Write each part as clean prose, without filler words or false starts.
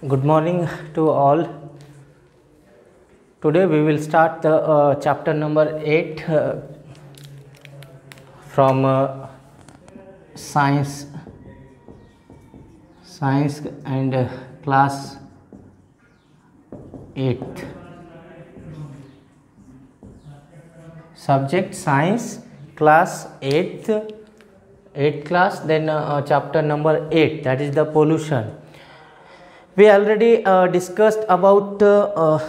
Good morning to all. Today we will start the chapter number 8 from science and class 8. Subject science, class 8th class, then chapter number 8, that is the pollution. We already discussed about the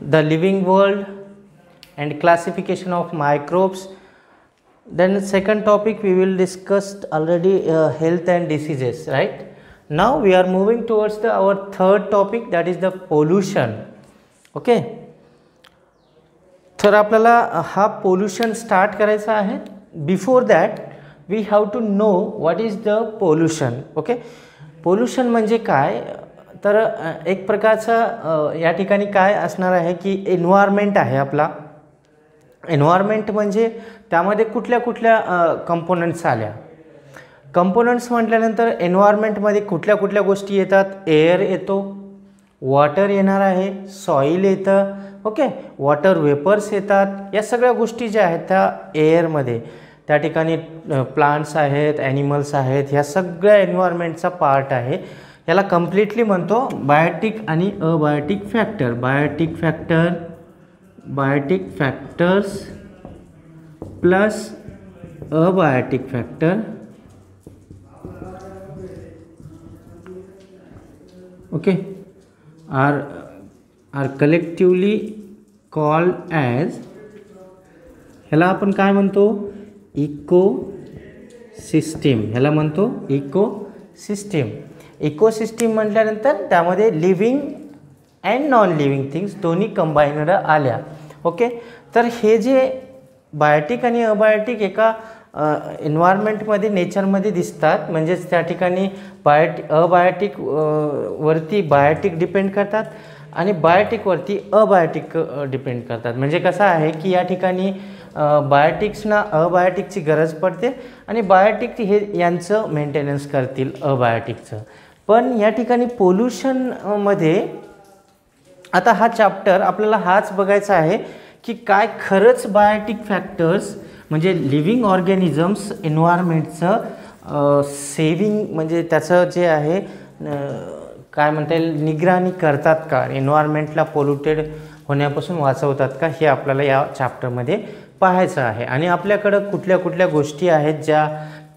living world and classification of microbes. Then the second topic we will discuss already health and diseases, right? Now we are moving towards our third topic, that is the pollution. Okay, तर आपल्याला हा pollution start करायचा आहे. Before that we have to know what is the pollution. Okay, pollution म्हणजे काय, तर एक प्रकारचं या ठिकाणी काय असणार आहे की एन्व्हायरमेंट आहे आपला. एन्व्हायरमेंट म्हणजे त्यामध्ये कुठल्या कुठल्या कंपोनंट्स आल्या. कंपोनंट्स म्हटल्यानंतर एन्व्हायरमेंटमध्ये कुठल्या कुठल्या गोष्टी येतात. एअर येतो, वॉटर येणार आहे, सॉईल येतं, ओके, वॉटर वेपर्स येतात. या सगळ्या गोष्टी ज्या आहेत त्या एअरमध्ये, त्या ठिकाणी प्लांट्स आहेत, ॲनिमल्स आहेत, ह्या सगळ्या एन्व्हायरमेंटचा पार्ट आहे. याला कम्प्लिटली म्हणतो बायोटिक आणि abiotic factor. Biotic factors plus abiotic factor. Okay, are collectively called as, ह्याला आपण काय म्हणतो, इकोसिस्टीम. ह्याला म्हणतो इकोसिस्टीम. इकोसिस्टीम म्हटल्यानंतर त्यामध्ये living and non living things दोन्ही कंबाईनड आल्या. ओके, तर हे जे बायोटिक आणि अबायोटिक एका एन्व्हायरमेंटमध्ये नेचरमध्ये दिसतात, म्हणजेच त्या ठिकाणी अबायोटिक वरती बायोटिक डिपेंड करतात आणि बायोटिकवरती अबायोटिक डिपेंड करतात. म्हणजे कसं आहे की या ठिकाणी बायोटिक्सना अबायोटिकची गरज पडते आणि बायोटिक हे यांचं मेंटेनन्स करतील अबायोटिकचं. पण या ठिकाणी पोल्यूशनमध्ये आता हा चॅप्टर आपल्याला हाच बघायचा आहे की काय खरंच बायोटिक फॅक्टर्स म्हणजे लिव्हिंग ऑर्गॅनिझम्स एन्व्हायरमेंटचं सेविंग म्हणजे त्याचं जे आहे काय म्हणता येईल निगराणी करतात का, एन्व्हायरमेंटला पोल्युटेड होण्यापासून वाचवतात का, हे आपल्याला या चॅप्टरमध्ये पाहायचं आहे. आणि आपल्याकडं कुठल्या कुठल्या गोष्टी आहेत ज्या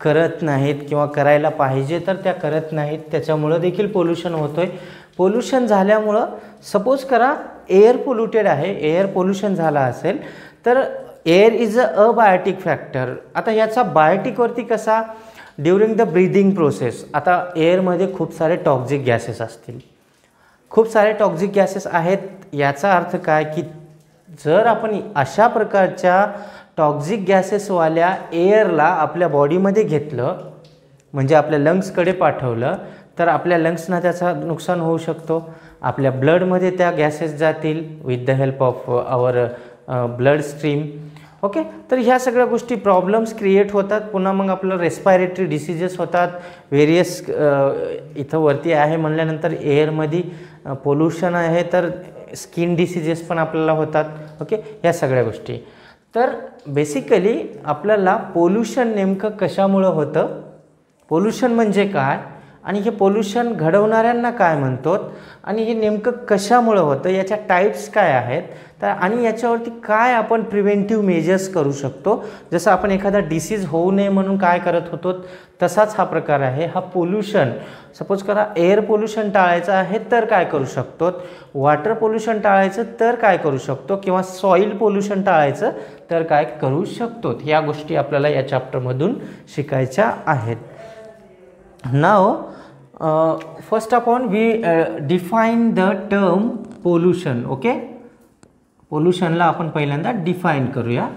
करत नाहीत किंवा करायला पाहिजे तर त्या करत नाहीत, त्याच्यामुळं देखील पोल्यूशन होतं आहे. पोल्यूशन झाल्यामुळं सपोज करा एअर पोल्युटेड आहे, एअर पोल्यूशन झाला असेल तर air is a abiotic factor. आता याचा बायोटिकवरती कसा, ड्युरिंग द ब्रीदिंग प्रोसेस. आता एअरमध्ये खूप सारे टॉक्झिक गॅसेस असतील, खूप सारे टॉक्झिक गॅसेस आहेत. याचा अर्थ काय की जर आपण अशा प्रकारच्या टॉक्झिक गॅसेसवाल्या एअरला आपल्या बॉडीमध्ये घेतलं, म्हणजे आपल्या लंग्सकडे पाठवलं, तर आपल्या लंग्सना त्याचा नुकसान होऊ शकतो. आपल्या ब्लडमध्ये त्या गॅसेस जातील with the help of our blood stream. Okay, तर ह्या सगळ्या गोष्टी प्रॉब्लेम्स क्रिएट होतात. पुन्हा मग आपलं रेस्पायरेटरी डिसीजेस होतात. व्हेरियस इथं वरती आहे म्हणल्यानंतर एअरमध्ये पोल्युशन आहे तर स्किन डिसीजेस पण आपल्याला होतात. ओके, ह्या सगळ्या गोष्टी. तर बेसिकली आपल्याला पोल्यूशन नेमकं कशामुळं होतं, पोल्यूशन म्हणजे काय आणि हे पोल्यूशन घडवणाऱ्यांना काय म्हणतो आणि हे नेमकं कशामुळं होतं, याच्या टाईप्स काय आहेत, तर आणि याच्यावरती काय आपण प्रिव्हेंटिव्ह मेजर्स करू शकतो. जसं आपण एखादा डिसीज होऊ नये म्हणून काय करत होतो तसाच हा प्रकार आहे. हा पोल्यूशन सपोज करा एअर पोल्यूशन टाळायचं आहे तर काय करू शकतो, वॉटर पोल्यूशन टाळायचं तर काय करू शकतो, किंवा सॉईल पोल्यूशन टाळायचं तर काय करू शकतो. या गोष्टी आपल्याला या चॅप्टरमधून शिकायच्या आहेत. नाव first of all we define the term pollution. Okay, पोल्यूशनला आपण पहिल्यांदा डिफाईन करूया.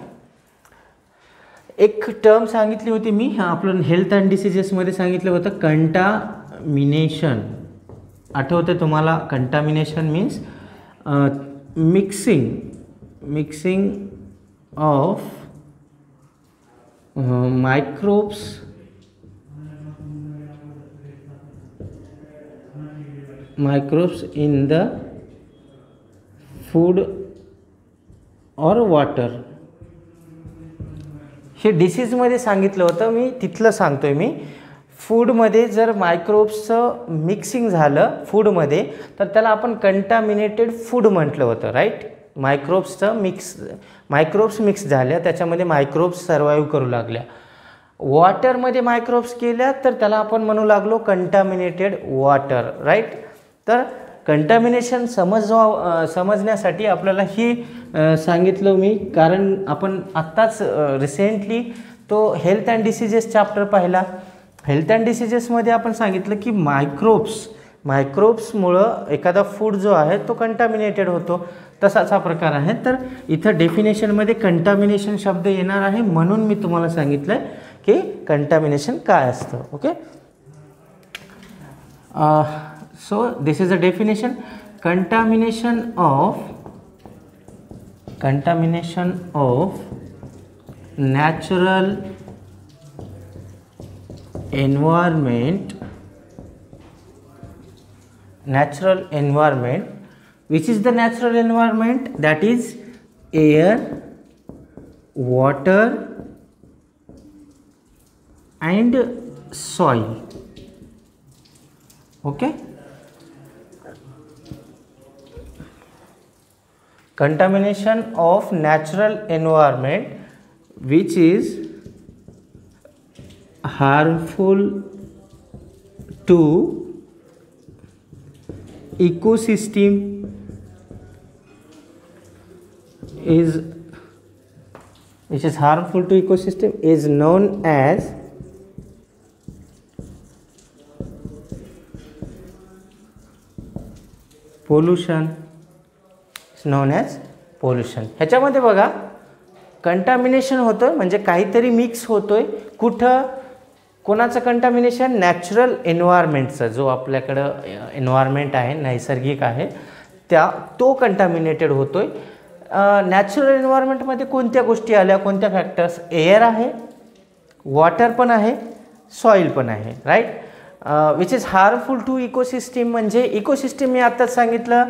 एक टर्म सांगितली होती मी आपलं हेल्थ अँड डिसीजेसमध्ये सांगितलं होतं कंटामिनेशन. आठवतं तुम्हाला, contamination means mixing of microbes microbes in the food और वॉटर. हे डिसीजमध्ये सांगितलं होतं मी, तिथलं सांगतोय मी. फूडमध्ये जर मायक्रोब्सचं मिक्सिंग झालं फूडमध्ये तर त्याला आपण कंटामिनेटेड फूड म्हटलं होतं, राईट. मायक्रोब्स मिक्स झाल्या, त्याच्यामध्ये मायक्रोब्स सर्वाईव्ह करू लागल्या. वॉटरमध्ये मायक्रोब्स केल्या तर त्याला आपण म्हणू लागलो कंटामिनेटेड वॉटर, राईट. तर कंटामिनेशन समजण्यासाठी आपल्याला ही सांगितलं मी, कारण आपण आत्ताच रिसेंटली तो हेल्थ अँड डिसीजेस चॅप्टर पाहिला. हेल्थ अँड डिसीजेसमध्ये आपण सांगितलं की मायक्रोब्समुळं एखादा फूड जो आहे तो कंटामिनेटेड होतो, तसाच हा प्रकार आहे. तर इथं डेफिनेशनमध्ये कंटामिनेशन शब्द येणार आहे, म्हणून मी तुम्हाला सांगितलं आहे की कंटामिनेशन काय असतं. Okay, so this is a definition. Contamination of natural environment, which is the natural environment? That is air, water and soil. Okay, contamination of natural environment which is harmful to ecosystem is known as pollution. ह्याच्यामध्ये बघा, contamination होतं म्हणजे काहीतरी mix होतोय. कुठं, कोणाचं contamination? Natural एन्व्हायरमेंटचं, जो आपल्याकडं एन्व्हायरमेंट आहे, नैसर्गिक आहे, तो कंटामिनेटेड होतोय. नॅचरल एन्व्हायरमेंटमध्ये कोणत्या गोष्टी आल्या, कोणत्या फॅक्टर्स? एअर आहे, वॉटर पण आहे, सॉईल पण आहे, right. Which is harmful to ecosystem. म्हणजे इकोसिस्टीम मी आत्ताच सांगितलं,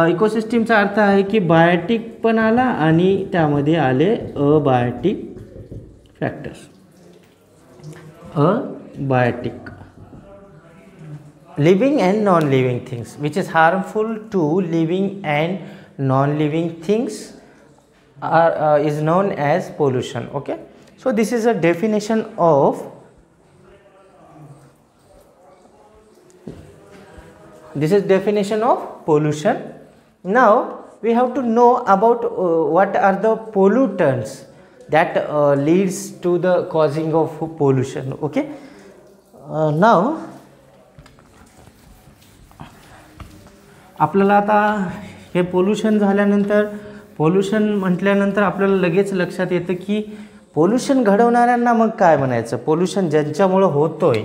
इकोसिस्टीमचा अर्थ आहे की बायोटिक पण आला आणि त्यामध्ये आले abiotic factors. Abiotic, living and non living things. Which is harmful to living and non living things is known as pollution. Okay, so this is a definition of pollution. Now we have to know about what are the pollutants that leads to the causing of pollution. Okay, now आपल्याला आता हे pollution झाल्यानंतर, pollution म्हटल्यानंतर आपल्याला लगेच लक्षात येतं की पोल्युशन घडवणाऱ्यांना मग काय म्हणायचं? पोल्युशन ज्यांच्यामुळं होतोय,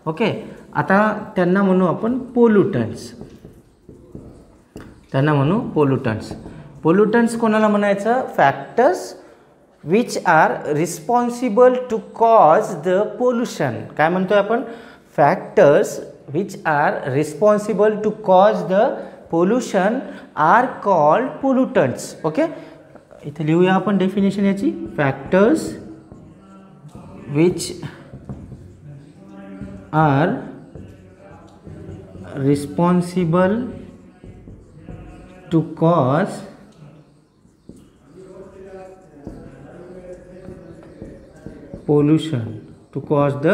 ओके, आता त्यांना म्हणू आपण पोल्युटंट्स. पोल्युटंट्स कोणाला म्हणायचं? Factors which are responsible to cause the pollution. काय म्हणतोय आपण? Factors which are responsible to cause the pollution are called pollutants. Okay, इथे लिहूया आपण डेफिनेशन याची. Factors which are responsible to cause pollution, to cause the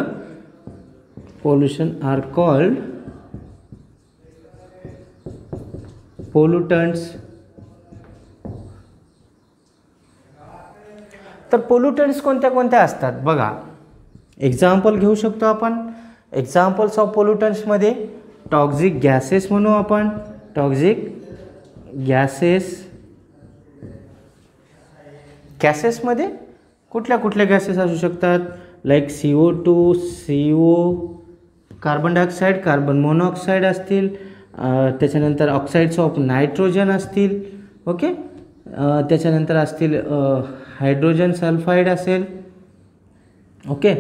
pollution are called pollutants. तर पोल्युटंट्स कोणत्या कोणत्या असतात बघा, एक्झाम्पल घेऊ शकतो आपण. एक्झाम्पल्स ऑफ पोल्युटंट्समध्ये टॉक्झिक गॅसेस म्हणू आपण. टॉक्झिक गॅसेसमध्ये कुठल्या कुठल्या गॅसेस असू शकतात? Like CO2, CO, carbon dioxide, carbon monoxide असतील, त्याच्यानंतर ऑक्साईड्स ऑफ नायट्रोजन असतील, ओके, त्याच्यानंतर असतील हायड्रोजन सल्फाईड असेल, ओके,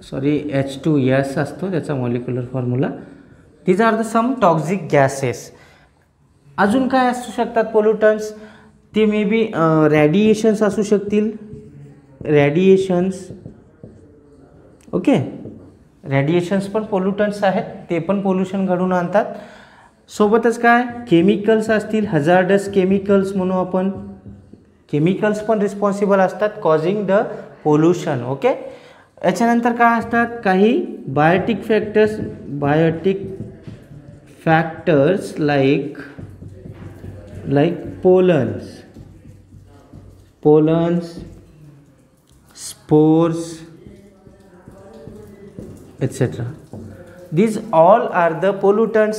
सॉरी H2S असतो त्याचा molecular formula. These are the some toxic gases. अजून काय असू शकतात पोल्युटन्स? ते मे बी रॅडिएशन्स असू शकतील, रॅडिएशन्स. ओके, रॅडिएशन्स पण पोल्युटन्स आहेत, ते पण पोल्युशन घडवून आणतात. सोबतच काय केमिकल्स असतील, हजार्डस केमिकल्स म्हणू आपण, केमिकल्स पण रिस्पॉन्सिबल असतात कॉझिंग द पोल्युशन. ओके, याच्यानंतर काय असतात काही biotic factors like pollens, spores etc. These all are the pollutants.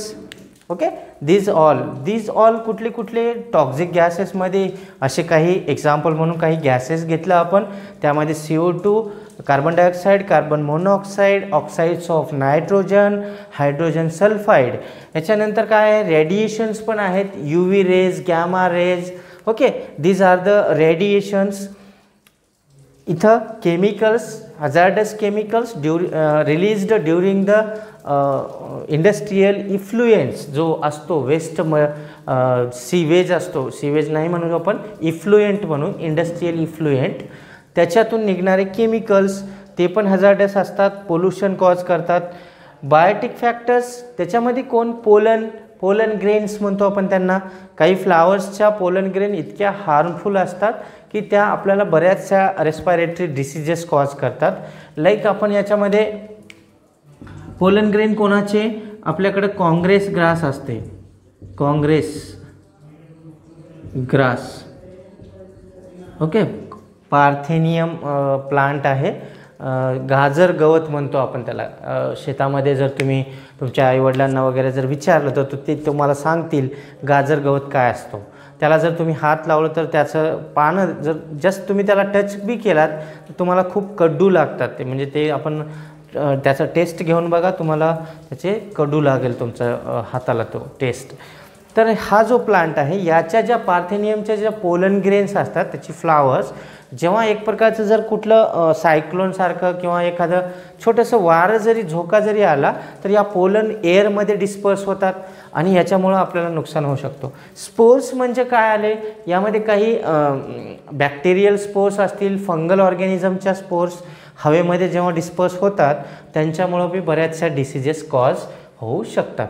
Okay, these all कुठले टॉक्सिक गॅसेसमध्ये असे काही एक्झाम्पल म्हणून काही गॅसेस घेतलं आपण. त्यामध्ये CO2, carbon dioxide, carbon monoxide, oxides of nitrogen, hydrogen sulphide. याच्यानंतर काय आहे रेडिएशन्स पण आहेत, UV rays, gamma rays. Okay, these are the radiations. इथं chemicals, hazardous chemicals released during the industrial effluents जो असतो वेस्ट सीवेज असतो, सीवेज नाही म्हणून आपण इफ्लुएंट म्हणून, इंडस्ट्रियल इफ्लुएंट, त्याच्यातून निघणारे केमिकल्स ते पण हजार्डस असतात, पोल्युशन कॉज करतात. बायोटिक फॅक्टर्स त्याच्यामध्ये कोण पोलन ग्रेन्स म्हणतो आपण त्यांना. काही फ्लावर्सच्या पोलन ग्रेन इतक्या हार्मफुल असतात की त्या आपल्याला बऱ्याचशा रेस्पिरेटरी डिसीजेस कॉज करतात. लाईक आपण याच्यामध्ये पोलन ग्रेन कोणाचे, आपल्याकडे काँग्रेस ग्रास असते, Congress grass. Okay, parthenium plant आहे, गाजर गवत म्हणतो आपण त्याला. शेतामध्ये जर तुम्ही तुमच्या आईवडिलांना वगैरे जर विचारलं तर ते तुम्हाला सांगतील गाजर गवत काय असतो. त्याला जर तुम्ही हात लावलं तर त्याचं पानं जर जस्ट तुम्ही त्याला टच बी केलात तर तुम्हाला खूप कडू लागतात ते. म्हणजे ते आपण त्याचा टेस्ट घेऊन बघा, तुम्हाला त्याचे कडू लागेल तुमच्या हाताला तो टेस्ट. तर हा जो प्लांट आहे याच्या ज्या पार्थेनियमच्या ज्या पोलन ग्रेन्स असतात त्याची फ्लावर्स जेव्हा एक प्रकारचं जर कुठलं सायक्लोनसारखं किंवा एखादं छोटंसं वारं जरी झोका जरी आला तर या पोलन एअरमध्ये डिस्पर्स होतात आणि याच्यामुळं आपल्याला नुकसान होऊ शकतो. स्पोर्स म्हणजे काय आले, यामध्ये काही बॅक्टेरियल स्पोर्स असतील, फंगल ऑर्गॅनिझमच्या स्पोर्स हवेमध्ये जेव्हा डिस्पर्स होतात त्यांच्यामुळं बी बऱ्याचशा डिसीजेस कॉज होऊ शकतात.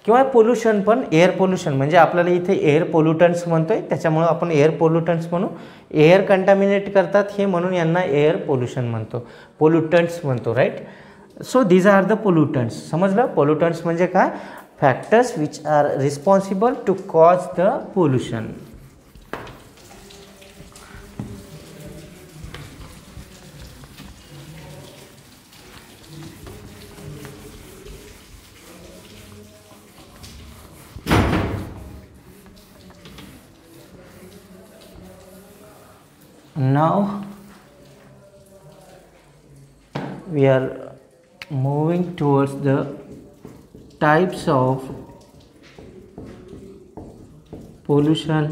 किंवा पोल्युशन पण, एअर पोल्युशन म्हणजे आपल्याला इथे एअर पोल्युटंट्स म्हणतोय त्याच्यामुळं आपण एअर पोल्युटंट्स म्हणू. एअर कंटॅमिनेट करतात हे म्हणून यांना एअर पोल्युशन म्हणतो, पोल्युटंट्स म्हणतो, right. So these are the pollutants. समजलं, पोल्युटंट्स म्हणजे काय, factors which are responsible to cause the pollution. Now we are moving towards the types of pollution.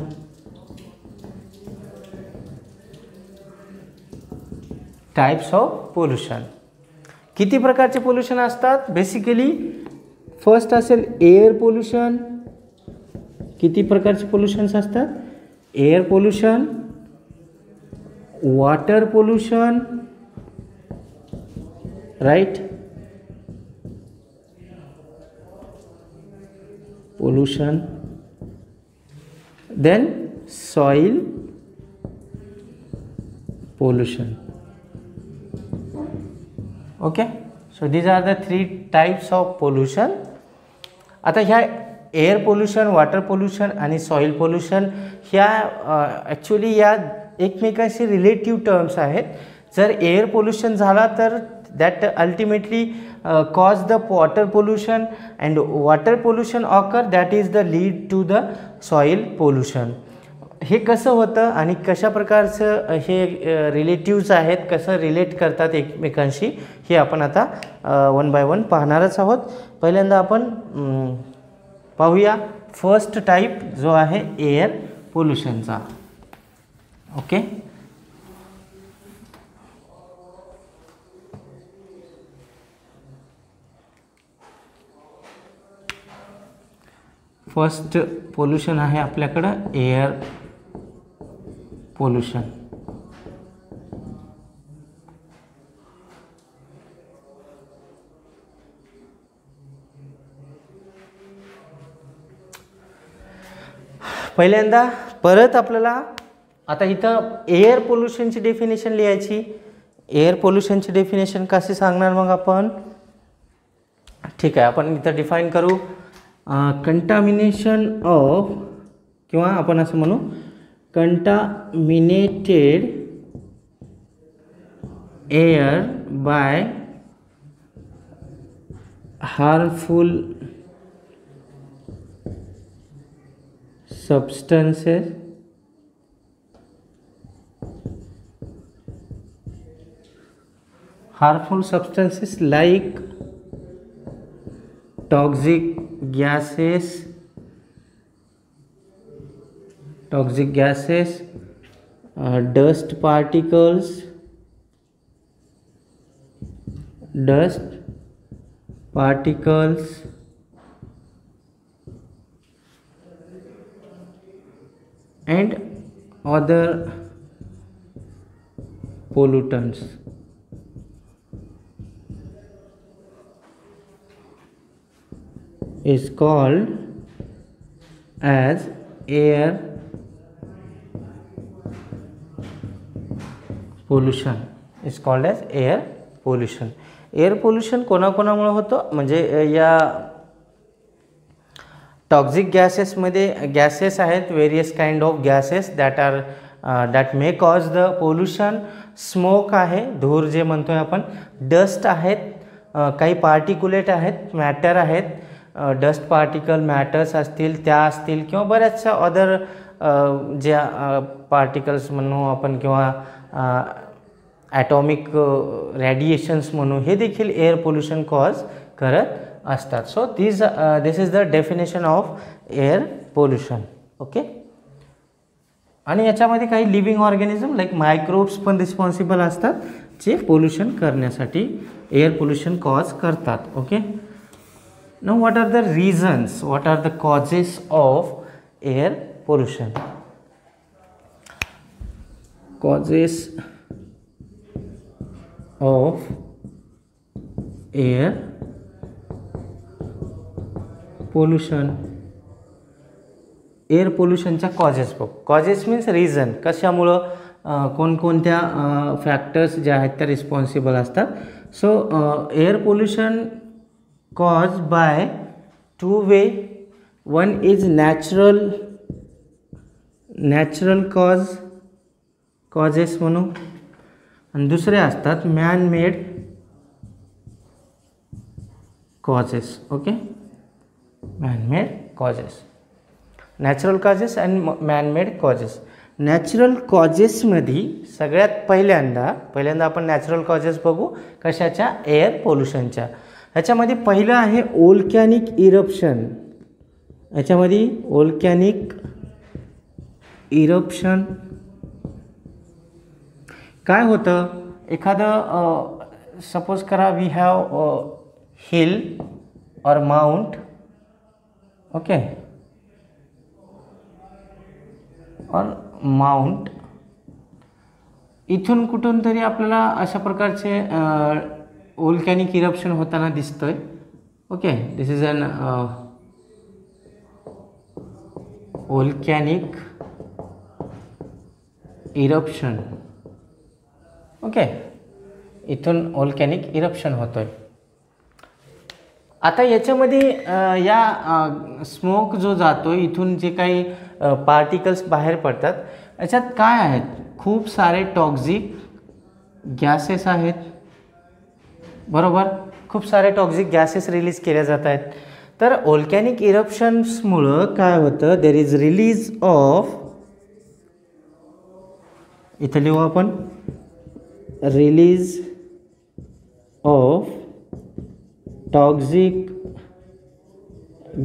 Types of pollution. किती प्रकारचे पोल्युशन असतात basically? First असेल air pollution. किती प्रकारचे pollutions असतात? Air pollution, water pollution, right, pollution, then soil pollution. Okay, so these are the 3 types of pollution. आता ह्या air pollution, water pollution आणि सॉइल पोल्युशन ह्या ॲक्च्युली या एकमेकांशी रिलेटिव्ह टर्म्स आहेत. जर एअर पोल्युशन झाला तर that ultimately cause the water pollution and water pollution occur that is the lead to the soil pollution. हे कसं होतं आणि कशा प्रकारचं हे रिलेटिव्ज आहेत, कसं रिलेट करतात एकमेकांशी हे आपण आता 1 बाय 1 पाहणारच आहोत. पहिल्यांदा आपण पाहूया फर्स्ट टाईप जो आहे एअर पोल्युशनचा. ओके, फर्स्ट पोल्युशन आहे आपल्याकडं एअर पोल्युशन. पहिल्यांदा परत आपल्याला आता इथं एअर पोल्युशनची डेफिनेशन लिहायची. एअर पोल्युशनची डेफिनेशन कशी सांगणार मग आपण? ठीक आहे, आपण इथं डिफाईन करू कंटामिनेशन ऑफ, किंवा आपण असं म्हणू contaminated air by harmful substances like toxic gases, dust particles, and other pollutants. Is called as air pollution. Is called as air pollution. Air pollution कोणाकोणामुळे होतं? म्हणजे या टॉक्झिक गॅसेसमध्ये गॅसेस आहेत, various kind of gases that may cause the pollution. Smoke आहे, धूर जे म्हणतोय आपण. डस्ट आहेत, काही पार्टिक्युलेट आहेत, मॅटर आहेत, डस्ट पार्टिकल मॅटर्स असतील, त्या असतील, किंवा बऱ्याचशा अदर ज्या पार्टिकल्स म्हणू आपण, किंवा ॲटॉमिक रेडिएशन्स म्हणू, हे देखील एअर पोल्युशन कॉज करत असतात. So this is the definition of air pollution. Okay. आणि याच्यामध्ये काही लिव्हिंग ऑर्गॅनिझम लाईक मायक्रोब्स पण रिस्पॉन्सिबल असतात, जे पोल्युशन करण्यासाठी एअर पोल्युशन कॉज करतात. Okay. Now what are the reasons, what are the causes of air pollution? Causes of air pollution. Air पोल्युशनच्या causes बघ. कॉजेस मीन्स रिझन, कशामुळं कोणकोणत्या factors ज्या आहेत त्या रिस्पॉन्सिबल असतात. So air pollution cause by two way. One is natural causes म्हणू, आणि दुसरे असतात man made causes. Okay. man-made causes, natural causes and man-made causes. Natural कॉजेसमध्ये सगळ्यात पहिल्यांदा आपण नॅचरल कॉजेस बघू कशाच्या? एअर पोल्युशनच्या. ह्याच्यामध्ये पहिलं आहे ओल्कॅनिक इरप्शन. ह्याच्यामध्ये ओल्कॅनिक इरप्शन काय होतं? एखादं सपोज करा वी हॅव हिल और माउंट. ओके. और माउंट इथून कुठून तरी आपल्याला अशा प्रकारचे ओल्कॅनिक इरप्शन होताना दिसतोय. Okay. This is an volcanic eruption. Okay. इथून ओल्कॅनिक इरप्शन होतोय. आता याच्यामध्ये या स्मोक जो जातो इथून जे काही पार्टिकल्स बाहेर पडतात याच्यात काय आहेत? खूप सारे टॉक्झिक गॅसेस आहेत. बरोबर. खूप सारे टॉक्झिक गॅसेस रिलीज केल्या जात आहेत. तर ओल्कॅनिक इरप्शन्समुळं काय होतं? देर इज रिलीज ऑफ, इथं लिहू आपण, release of toxic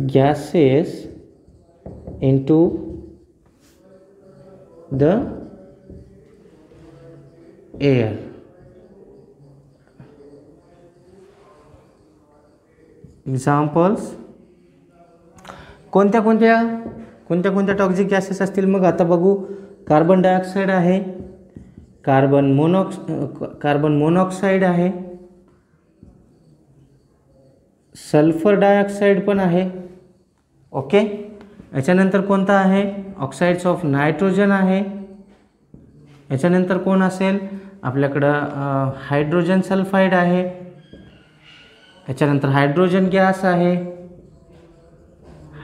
gases into the air. Examples: कोणत्या कोणत्या टॉक्सिक गॅसेस असतील मग आता बघू. कार्बन डायऑक्साईड आहे, कार्बन मोनॉक्साईड आहे, सल्फर डायऑक्साईड पण आहे. ओके, याच्यानंतर कोणता आहे, ऑक्साइड्स ऑफ नायट्रोजन आहे. याच्यानंतर कोण असेल आपल्याकडं हायड्रोजन सल्फाईड आहे. याच्यानंतर हायड्रोजन गॅस आहे,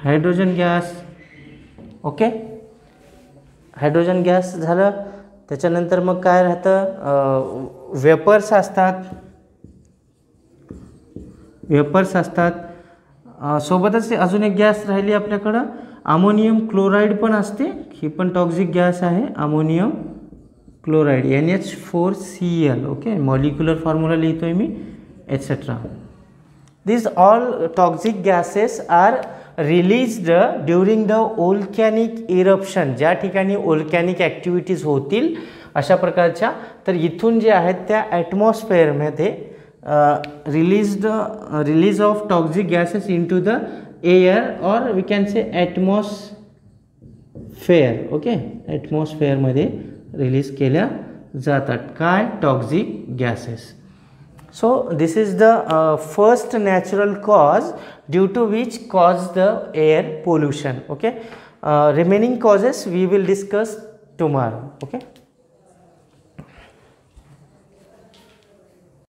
hydrogen gas. Okay, hydrogen gas झालं. त्याच्यानंतर मग काय राहतं, वेपर्स असतात. सोबतच अजून एक गॅस राहिली आपल्याकडं, अमोनियम क्लोराईड पण असते. ही पण टॉक्सिक गॅस आहे, ammonium chloride, NH4Cl. Okay, molecular formula लिहितोय मी, etcetera. These all toxic gases are released during the volcanic eruption. ज्या ठिकाणी volcanic activities होतील अशा प्रकारच्या, तर इथून जे आहेत त्या ॲटमॉस्फेअरमध्ये release of toxic gases into the air, or we can say atmosphere. Okay, ॲटमॉस्फेअरमध्ये रिलीज केल्या जातात काय, toxic gases. So this is the first natural cause due to which caused the air pollution. Okay, remaining causes we will discuss tomorrow. Okay.